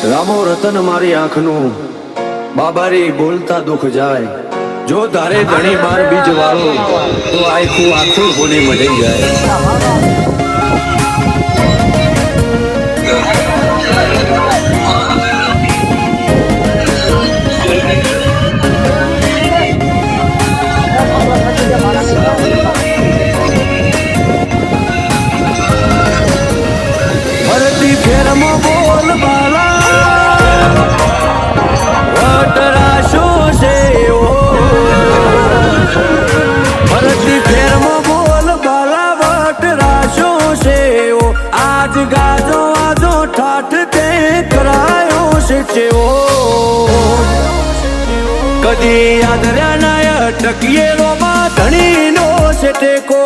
રામો રતન મારી આંખનું બાબારી બોલતા દુખ જાય જો તારે ઘણી બાર બીજ વાળો તો આખું આખું બોલી મળી જાય ભરતી ફેરમાં બોલ બાલા વટરાશો છે ભરતી ફેરમાં બોલ બાલા વટરાશો છે આજ ગાજો આજો ઠાઠ તે કરાયો છે ચેવો કદી યાદ રહ્યા નાય ટકીએ રોમાં ધણીનો છે ટેકો